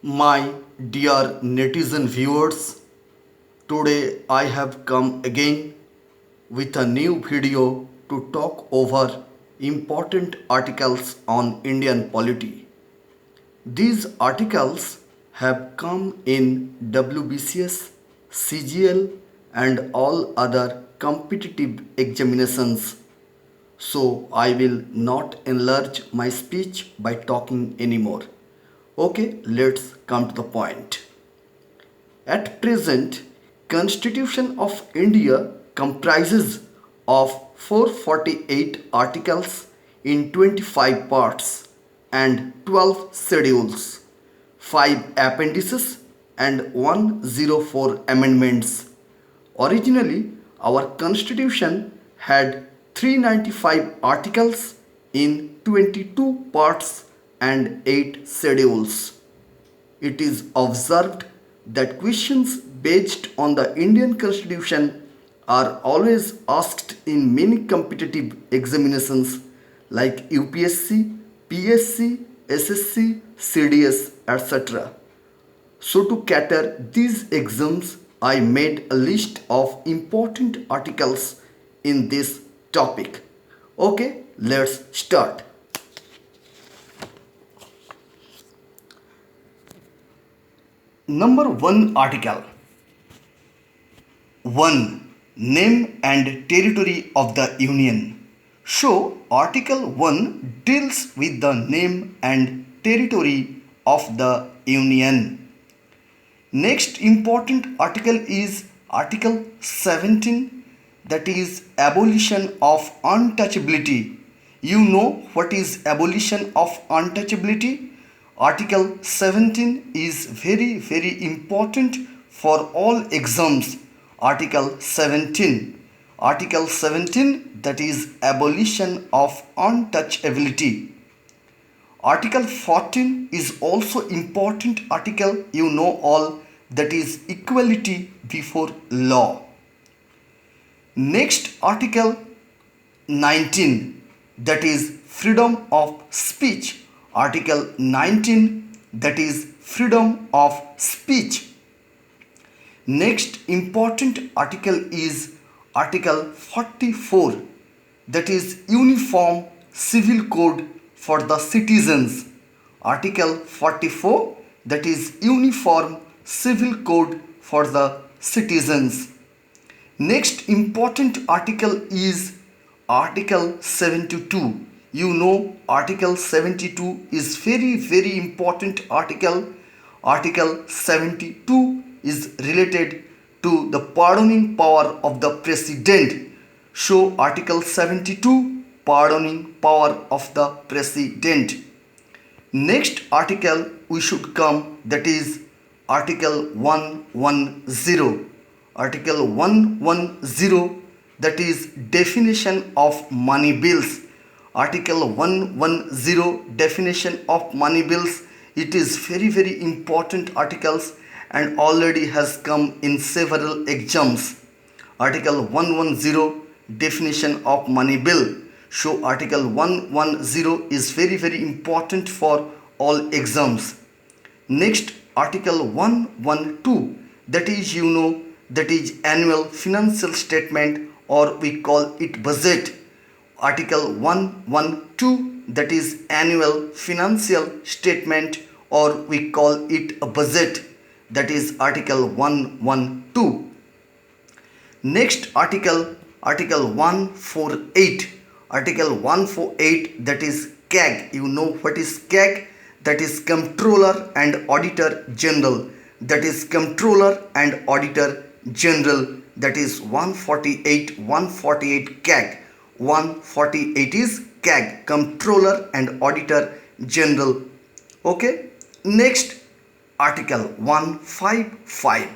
My dear netizen viewers, today I have come again with a new video to talk over important articles on Indian polity. These articles have come in WBCS, CGL and all other competitive examinations. So I will not enlarge my speech by talking anymore. Okay, let's come to the point. At present, Constitution of India comprises of 448 articles in 25 parts and 12 schedules, 5 appendices and 104 amendments. Originally, our constitution had 395 articles in 22 parts and 8 schedules. It is observed that questions based on the Indian constitution are always asked in many competitive examinations like UPSC, PSC, SSC, CDS, etc. So to cater these exams, I made a list of important articles in this topic. Okay, let's start. Number 1 article 1. Name and territory of the Union. So, Article 1 deals with the name and territory of the Union. Next important article is Article 17, that is abolition of untouchability. You know what is abolition of untouchability? Article 17 is very important for all exams. Article 17. Article 17, that is abolition of untouchability. Article 14 is also important article, you know all, that is equality before law. Next article 19, that is freedom of speech. Article 19, that is freedom of speech. Next important article is Article 44, that is Uniform Civil Code for the citizens. Article 44, that is Uniform Civil Code for the citizens. Next important article is Article 72. You know Article 72 is very important article. Article 72 is related to the pardoning power of the president. So Article 72, pardoning power of the president. Next article we should come, that is Article 110. Article 110, that is definition of money bills. Article 110, definition of money bills. It is very important articles and already has come in several exams. Article 110, definition of money bill. So Article 110 is very important for all exams. Next, Article 112, that is that is annual financial statement, or we call it budget. Article 112, that is annual financial statement, or we call it a budget, that is Article 112. Next article, Article 148. Article 148, that is CAG. You know what is CAG? That is Comptroller and Auditor General. That is Comptroller and Auditor General. That is 148 CAG. 148 is CAG, Comptroller and Auditor General. Okay. Next article 155,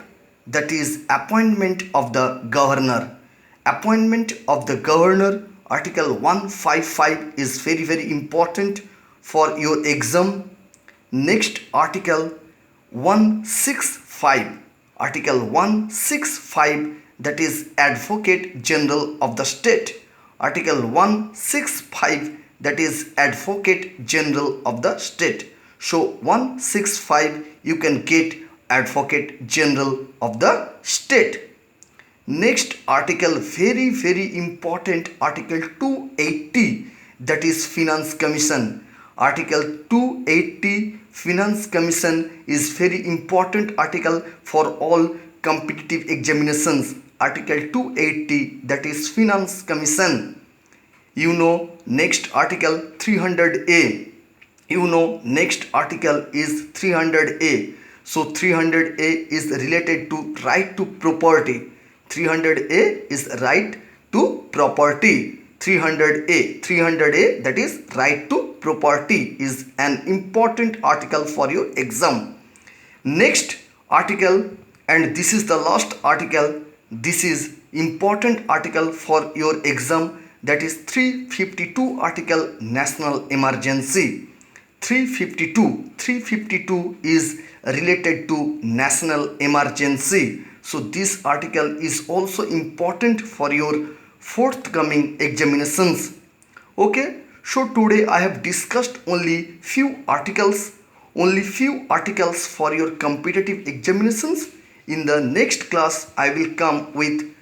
that is appointment of the governor. Appointment of the governor. Article 155 is very important for your exam. Next article 165. Article 165, that is Advocate General of the State. Article 165, that is Advocate General of the State. So 165 you can get Advocate General of the state. Next article, very important, article 280, that is Finance Commission. Article 280 Finance Commission is very important article for all competitive examinations. Article 280, that is Finance Commission. You know next article 300A. You know next article is 300A. So 300A is related to right to property. 300A is right to property. 300A that is right to property is an important article for your exam. Next article, and this is the last article, this is important article for your exam, that is 352 article, National Emergency. 352 is related to national emergency. So this article is also important for your forthcoming examinations. Okay, so today I have discussed only few articles for your competitive examinations. In the next class I will come with